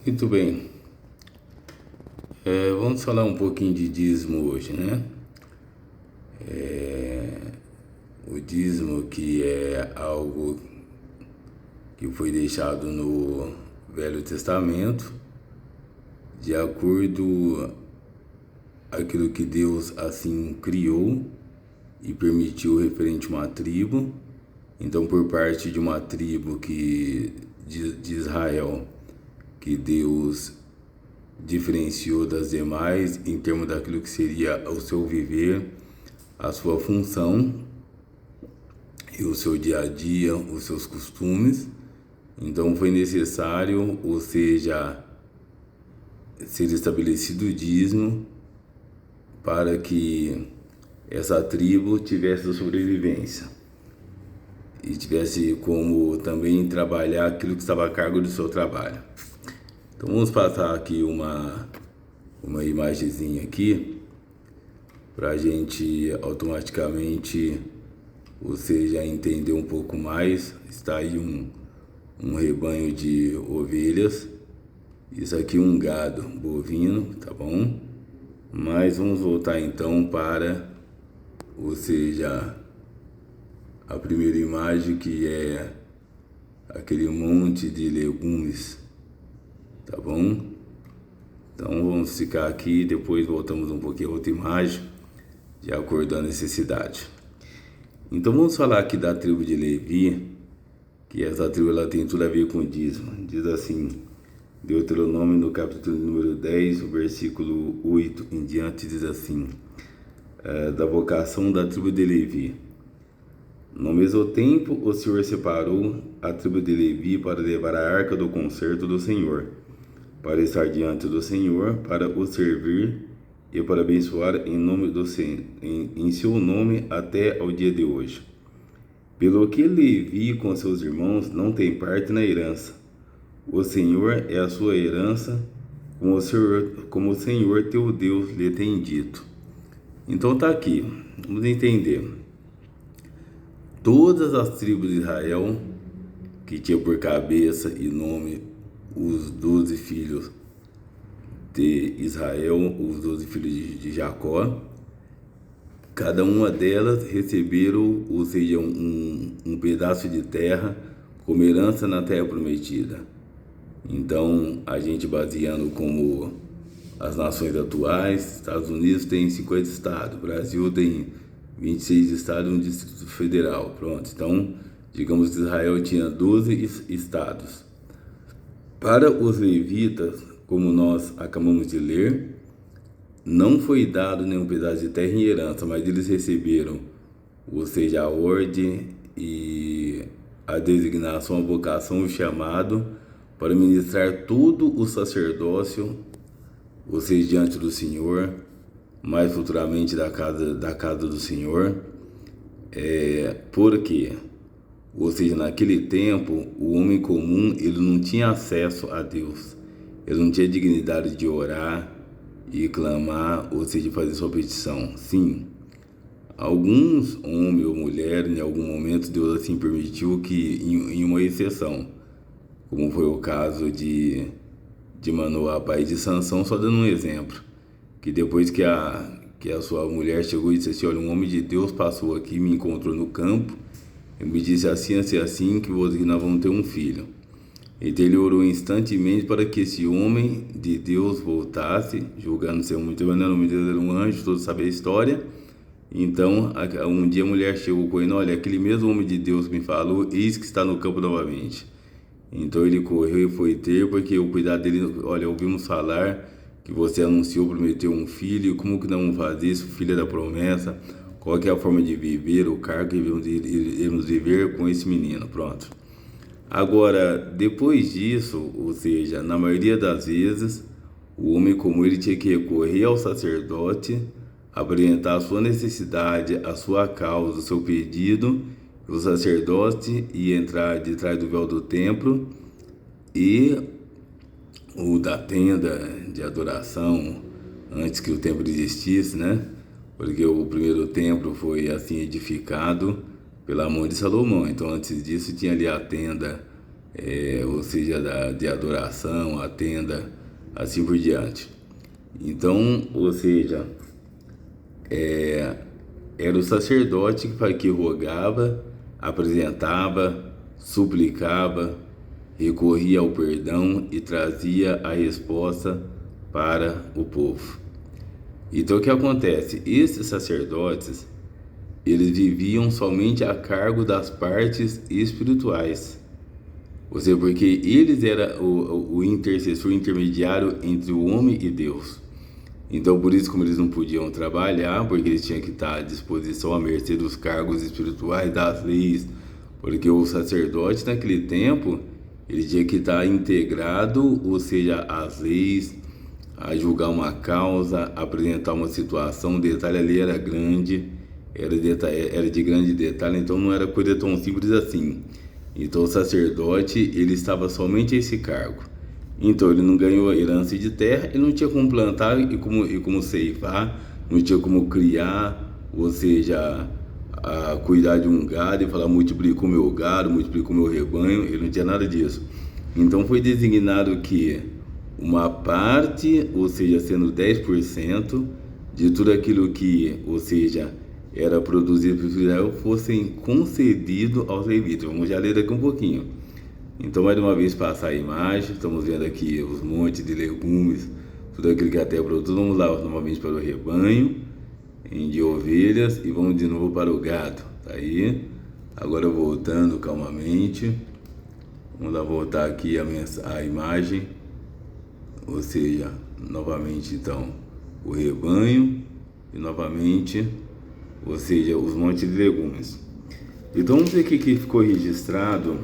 Muito bem, vamos falar um pouquinho de dízimo hoje, né? O dízimo, que é algo que foi deixado no Velho Testamento, de acordo aquilo que Deus assim criou e permitiu referente a uma tribo. Então, por parte de uma tribo de Israel, que Deus diferenciou das demais em termos daquilo que seria o seu viver, a sua função e o seu dia a dia, os seus costumes. Então foi necessário, ou seja, ser estabelecido o dízimo para que essa tribo tivesse sobrevivência e tivesse como também trabalhar aquilo que estava a cargo do seu trabalho. Então vamos passar aqui uma imagenzinha aqui para a gente automaticamente, ou seja, entender um pouco mais. Está aí um rebanho de ovelhas, isso aqui um gado bovino, tá bom? Mas vamos voltar então para, ou seja, a primeira imagem, que é aquele monte de legumes, tá bom? Então vamos ficar aqui, depois voltamos um pouquinho a outra imagem, de acordo com a necessidade. Então vamos falar aqui da tribo de Levi, que essa tribo ela tem tudo a ver com o dízimo. Diz assim, Deuteronômio no capítulo número 10, o versículo 8 em diante, diz assim, da vocação da tribo de Levi. No mesmo tempo, o Senhor separou a tribo de Levi para levar a arca do concerto do Senhor, para estar diante do Senhor, para o servir e para abençoar em seu nome até ao dia de hoje. Pelo que Levi com seus irmãos não tem parte na herança. O Senhor é a sua herança, como o Senhor teu Deus lhe tem dito. Então tá aqui, vamos entender. Todas as tribos de Israel, que tinha por cabeça e nome os 12 filhos de Israel, os 12 filhos de Jacó, cada uma delas receberam, ou seja, um pedaço de terra como herança na terra prometida. Então, a gente baseando como as nações atuais, Estados Unidos tem 50 estados, Brasil tem 26 estados e um Distrito Federal, pronto. Então, digamos que Israel tinha 12 estados. Para os levitas, como nós acabamos de ler, não foi dado nenhum pedaço de terra em herança, mas eles receberam, ou seja, a ordem e a designação, a vocação, o chamado para ministrar todo o sacerdócio, ou seja, diante do Senhor, mais futuramente da casa do Senhor. Por quê? Ou seja, naquele tempo, o homem comum ele não tinha acesso a Deus, ele não tinha dignidade de orar e clamar, ou seja, fazer sua petição. Sim, alguns homens ou mulheres, em algum momento, Deus assim permitiu que, em uma exceção, como foi o caso de Manoá, pai de Sansão, só dando um exemplo, que depois que a sua mulher chegou e disse assim, olha, um homem de Deus passou aqui, me encontrou no campo, e me disse assim, que nós vamos ter um filho. Então ele orou instantemente para que esse homem de Deus voltasse, julgando ser muito bem, o nome dele era um anjo, todos sabem a história. Então um dia a mulher chegou com ele, olha, aquele mesmo homem de Deus me falou, eis que está no campo novamente. Então ele correu e foi ter, porque o cuidado dele, olha, ouvimos falar que você anunciou, prometeu um filho, como que não fazer isso, filho da promessa, qual que é a forma de viver, o cargo que iremos viver com esse menino, pronto. Agora, depois disso, ou seja, na maioria das vezes, o homem comum ele tinha que recorrer ao sacerdote, apresentar a sua necessidade, a sua causa, o seu pedido, o sacerdote ia entrar de trás do véu do templo e o da tenda de adoração, antes que o templo existisse, né? Porque o primeiro templo foi assim edificado pela mão de Salomão. Então antes disso tinha ali a tenda ou seja, de adoração, a tenda, assim por diante. Então, ou seja, era o sacerdote que rogava, apresentava, suplicava, recorria ao perdão e trazia a resposta para o povo. Então o que acontece? Esses sacerdotes, eles viviam somente a cargo das partes espirituais. Ou seja, porque eles eram o intercessor, intermediário entre o homem e Deus. Então, por isso, como eles não podiam trabalhar, porque eles tinham que estar à disposição, à mercê dos cargos espirituais, das leis, porque o sacerdote, naquele tempo, ele tinha que estar integrado, ou seja, às leis, a julgar uma causa, apresentar uma situação. O detalhe ali era grande, era de grande detalhe, então não era coisa tão simples assim. Então, o sacerdote, ele estava somente a esse cargo. Então ele não ganhou herança de terra, ele não tinha como plantar e como ceifar, não tinha como criar, ou seja, cuidar de um gado e falar multiplica o meu gado, multiplica o meu rebanho, ele não tinha nada disso. Então foi designado que uma parte, ou seja, sendo 10% de tudo aquilo que, ou seja, era produzido por Israel, fossem concedido aos levitas. Vamos já ler daqui um pouquinho. Então, mais uma vez, passar a imagem. Estamos vendo aqui os montes de legumes, tudo aquilo que a terra produz. Vamos lá novamente para o rebanho de ovelhas e vamos de novo para o gado. Tá aí. Agora voltando calmamente. Vamos lá voltar aqui a imagem. Ou seja, novamente então o rebanho e novamente, ou seja, os montes de legumes. Então vamos ver o que ficou registrado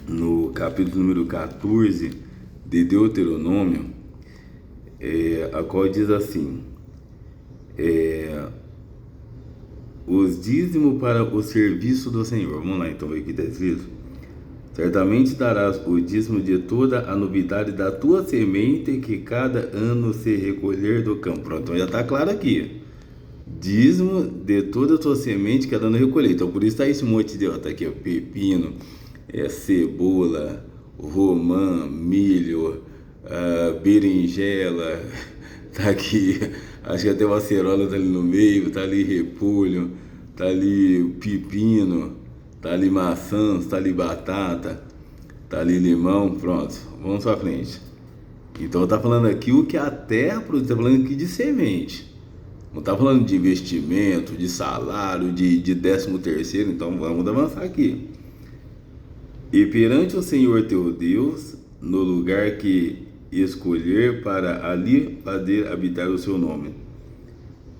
no capítulo número 14 de Deuteronômio, a qual diz assim: os dízimos para o serviço do Senhor. Vamos lá então ver o que está escrito. Certamente darás o dízimo de toda a novidade da tua semente que cada ano se recolher do campo. Pronto, então já está claro aqui. Dízimo de toda a tua semente que cada ano recolher. Então por isso está esse monte de, tá aqui, ó, pepino, cebola, romã, milho, berinjela, tá aqui, acho que até uma acerola tá ali no meio, tá ali repolho, tá ali pepino, tá ali maçã, tá ali batata, tá ali limão. Pronto, vamos pra frente. Então tá falando aqui o que a terra produz, tá falando aqui de semente. Não tá falando de investimento, de salário, de 13º, então vamos avançar aqui. E perante o Senhor teu Deus, no lugar que escolher para ali fazer habitar o seu nome,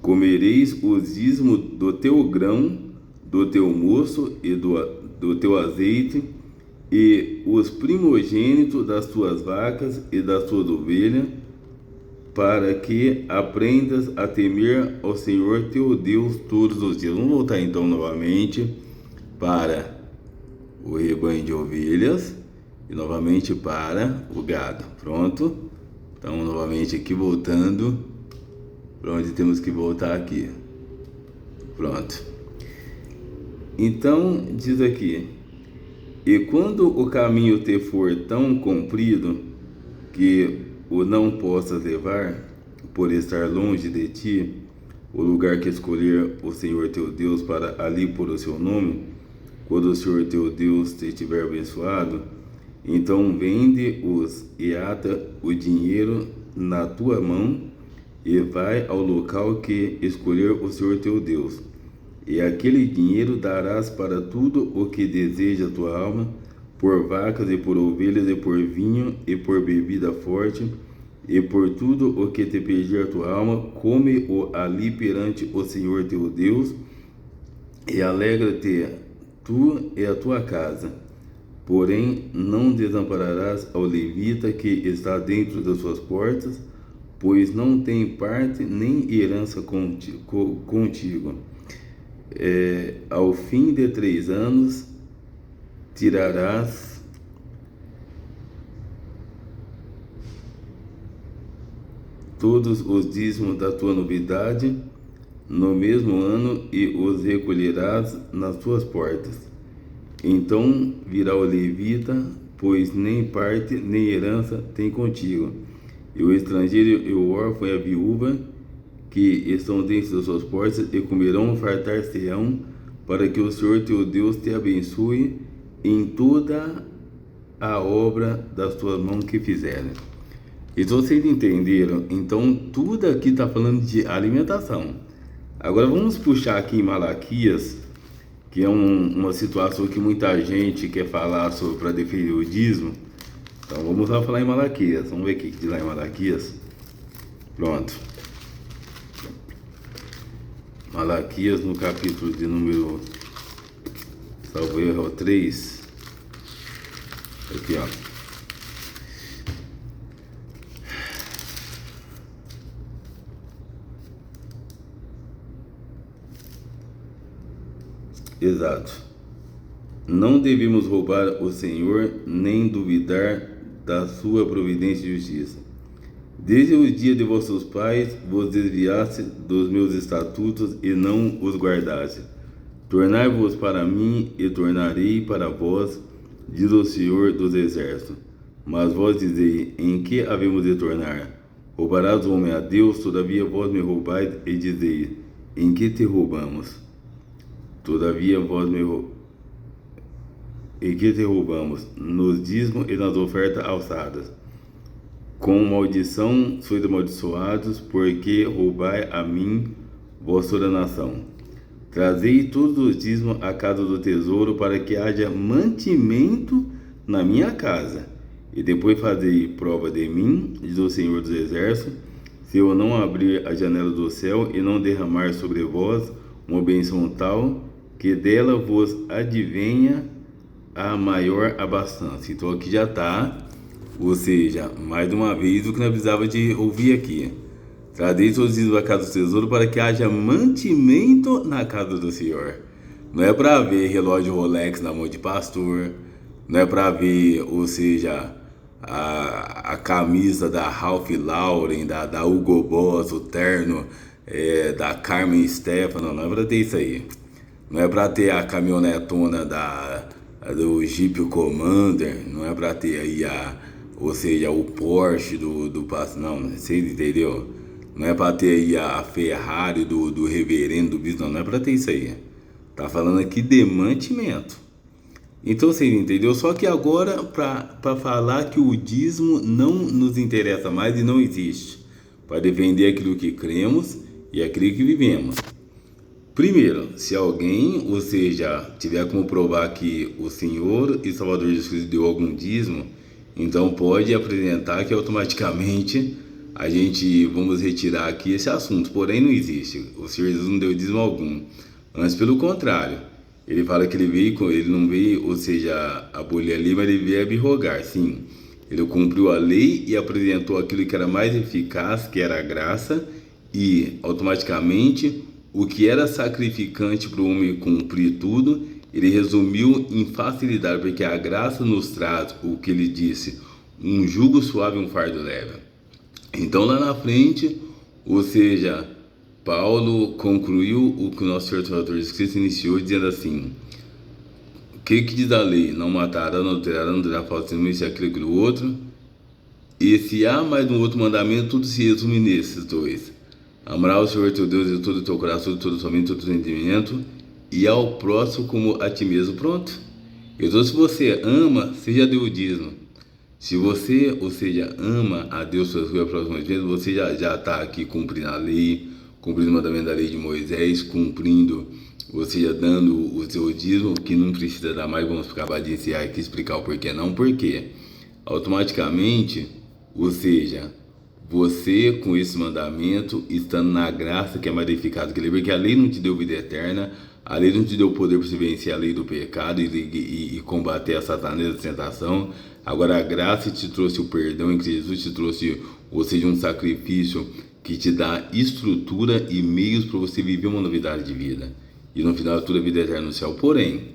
comereis os dízimos do teu grão, do teu moço e do teu azeite, e os primogênitos das tuas vacas e das tuas ovelhas, para que aprendas a temer ao Senhor teu Deus todos os dias. Vamos voltar então novamente para o rebanho de ovelhas e novamente para o gado. Pronto? Então novamente aqui voltando para onde temos que voltar aqui. Pronto. Então diz aqui: e quando o caminho te for tão comprido que o não possas levar, por estar longe de ti, o lugar que escolher o Senhor teu Deus para ali pôr o seu nome, quando o Senhor teu Deus te tiver abençoado, então vende-os e ata o dinheiro na tua mão e vai ao local que escolher o Senhor teu Deus. E aquele dinheiro darás para tudo o que deseja a tua alma, por vacas e por ovelhas e por vinho e por bebida forte, e por tudo o que te pedir a tua alma, come-o ali perante o Senhor teu Deus, e alegra-te tu e a tua casa. Porém, não desampararás ao levita que está dentro das suas portas, pois não tem parte nem herança contigo. Ao fim de 3 anos, tirarás todos os dízimos da tua novidade no mesmo ano e os recolherás nas tuas portas. Então virá o levita pois nem parte nem herança tem contigo. E o estrangeiro e o órfão e a viúva, que estão dentro das suas portas, e comerão, fartar-se-ão, para que o Senhor teu Deus te abençoe em toda a obra das tuas mãos que fizerem. Então vocês entenderam? Então tudo aqui está falando de alimentação. Agora vamos puxar aqui em Malaquias, que é uma situação que muita gente quer falar sobre para defender o dízimo. Então vamos lá falar em Malaquias. Vamos ver o que diz lá em Malaquias. Pronto. Malaquias no capítulo de número, salvo erro, 3. Aqui, ó. Exato. Não devemos roubar o Senhor, nem duvidar da sua providência e justiça. Desde o dia de vossos pais vos desviaste dos meus estatutos e não os guardaste. Tornai-vos para mim e tornarei para vós, diz o Senhor dos Exércitos. Mas vós dizei, em que havemos de tornar? Roubarás o homem a Deus, todavia vós me roubais e dizei, em que te roubamos? Todavia vós me e que te roubamos? Nos dízimos e nas ofertas alçadas. Com maldição sois amaldiçoados, porque roubai a mim, vossa nação. Trazei todos os dízimos à casa do tesouro, para que haja mantimento na minha casa. E depois fazei prova de mim, diz o Senhor dos Exércitos, se eu não abrir a janela do céu e não derramar sobre vós uma bênção tal, que dela vos advenha a maior abastança. Então aqui já está, ou seja, mais uma vez o que nós precisava de ouvir aqui. Trazei todos os dízimos à casa do tesouro, para que haja mantimento na casa do Senhor. Não é para ver relógio Rolex na mão de pastor, não é para ver, ou seja, a camisa da Ralph Lauren, da Hugo Boss, o terno da Carmen Stefano, não é para ter isso aí. Não é para ter a caminhonetona do Jeep Commander, não é para ter aí ou seja, o Porsche do pastor, não, vocês entenderam? Não é para ter aí a Ferrari do reverendo do bispo, não é para ter isso aí. Tá falando aqui de mantimento. Então vocês entenderam? Só que agora para falar que o dízimo não nos interessa mais e não existe, para defender aquilo que cremos e aquilo que vivemos. Primeiro, se alguém, ou seja, tiver como provar que o Senhor e Salvador Jesus Cristo deu algum dízimo, então pode apresentar que automaticamente a gente vamos retirar aqui esse assunto. Porém não existe, o Senhor Jesus não deu dízimo algum. Antes pelo contrário, ele fala que ele não veio, ou seja, abolir a lei, mas ele veio abrogar, sim. Ele cumpriu a lei e apresentou aquilo que era mais eficaz, que era a graça, e automaticamente o que era sacrificante para o homem cumprir tudo, ele resumiu em facilidade, porque a graça nos traz o que ele disse, um jugo suave e um fardo leve. Então lá na frente, ou seja, Paulo concluiu o que o nosso Senhor Salvador Jesus Cristo iniciou, dizendo assim, o que diz a lei? Não matará, não adulterará, não terá falso testemunho, isso, aquilo, outro. E se há mais um outro mandamento, tudo se resume nesses dois. Amarás o Senhor teu Deus de todo o teu coração, de todo o teu mente, de todo o teu entendimento, e ao próximo como a ti mesmo. Pronto. Então se você ama, você já deu o dízimo. Se você, ou seja, ama a Deus suas coisas próximas vezes, você já está aqui cumprindo a lei, cumprindo o mandamento da lei de Moisés, cumprindo, ou seja, dando o seu dízimo, que não precisa dar mais. Vamos acabar de iniciar aqui, explicar o porquê não, porque automaticamente, ou seja, você com esse mandamento, estando na graça que é mais eficaz que a lei, porque a lei não te deu vida eterna, a lei não te deu poder para você vencer a lei do pecado e combater a satanás da tentação. Agora a graça te trouxe o perdão em que Jesus te trouxe, ou seja, um sacrifício que te dá estrutura e meios para você viver uma novidade de vida. E no final toda a vida eterna no céu. Porém,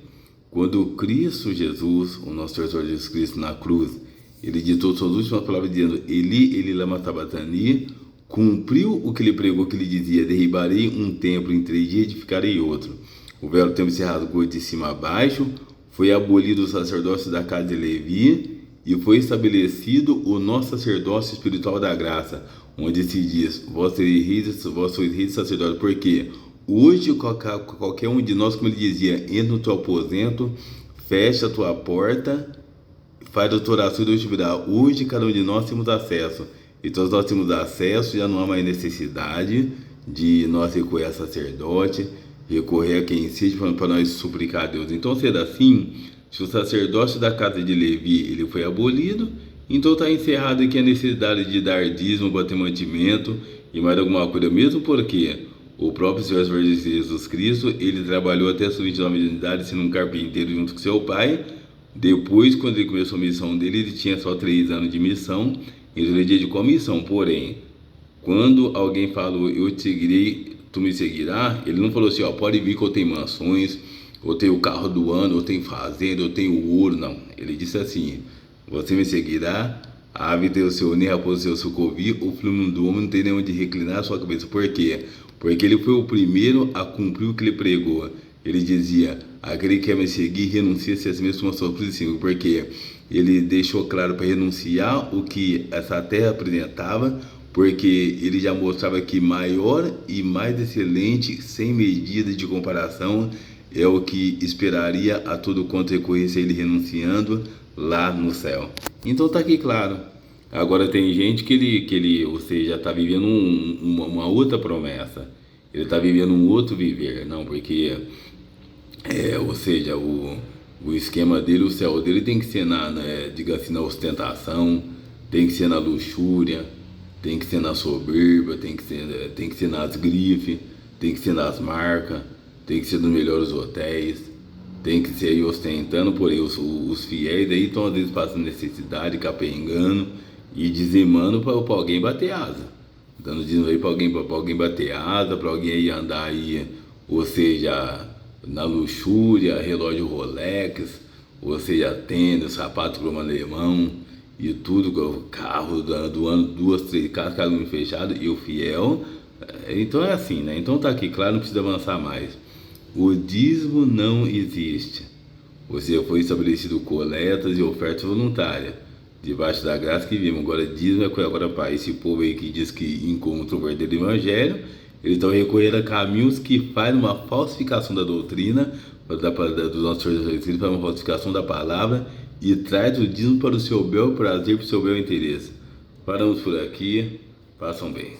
quando Cristo Jesus, o nosso Senhor Jesus Cristo na cruz, ele ditou suas últimas palavras dizendo, Eli lama sabachthani, cumpriu o que ele pregou, que ele dizia, derribarei um templo em 3 dias e edificarei outro. O velho templo se rasgou de cima a baixo, foi abolido o sacerdócio da casa de Levi, e foi estabelecido o nosso sacerdócio espiritual da graça, onde se diz, vós sois reis sacerdotes, porque hoje qualquer um de nós, como ele dizia, entra no teu aposento, fecha a tua porta, faz a tua oração e Deus te virá. Hoje cada um de nós temos acesso. Então nós temos acesso, já não há mais necessidade de nós recorrer a sacerdote, recorrer a quem seja para nós suplicar a Deus. Então, sendo assim, se o sacerdócio da casa de Levi ele foi abolido, então está encerrado aqui a necessidade de dar dízimo para ter mantimento e mais alguma coisa, mesmo porque o próprio Senhor Jesus Cristo, ele trabalhou até a sua 29 anos de idade sendo um carpinteiro junto com seu pai. Depois, quando ele começou a missão dele, ele tinha só 3 anos de missão, então ele dedicou a missão. Porém, quando alguém falou, eu te seguirei, tu me seguirás, ele não falou assim, ó, pode vir que eu tenho mansões, eu tenho o carro do ano, eu tenho fazenda, eu tenho ouro, não. Ele disse assim, você me seguirá, a ave tem o seu ninho, a raposa o seu sucovir, o filho do homem não tem nem onde reclinar a sua cabeça. Por quê? Porque ele foi o primeiro a cumprir o que ele pregou. Ele dizia, aquele que quer me seguir, renuncia-se a si mesmo uma sua princípio, porque ele deixou claro para renunciar o que essa terra apresentava, porque ele já mostrava que maior e mais excelente, sem medida de comparação, é o que esperaria a todo quanto recorresse a ele renunciando lá no céu. Então tá aqui claro. Agora tem gente que ele ou seja, está vivendo uma outra promessa. Ele está vivendo um outro viver, não, porque ou seja, o esquema dele, o céu dele tem que ser diga assim, na ostentação, tem que ser na luxúria, tem que ser na soberba, tem que ser nas grifes, tem que ser nas marcas, tem que ser nos melhores hotéis, tem que ser aí ostentando, porém os fiéis aí estão às vezes passando necessidade, capengando e dizimando para alguém bater asa, dando dinheiro aí para alguém bater asa, para alguém aí andar aí, ou seja, na luxúria, relógio Rolex, ou seja, tênis, sapato croma alemão e tudo, carro do ano, 2, 3 carros, cada um fechado, e o fiel. Então é assim, né? Então tá aqui claro, não precisa avançar mais. O dízimo não existe. Ou seja, foi estabelecido coletas e ofertas voluntárias, debaixo da graça que vimos. Agora dízimo é coisa agora para esse povo aí que diz que encontra o verdadeiro evangelho. Eles estão recorrendo a caminhos que fazem uma falsificação da doutrina, dos nossos Jesus, para uma falsificação da palavra, e traz o dízimo para o seu bel prazer, para o seu bel interesse. Paramos por aqui, façam bem.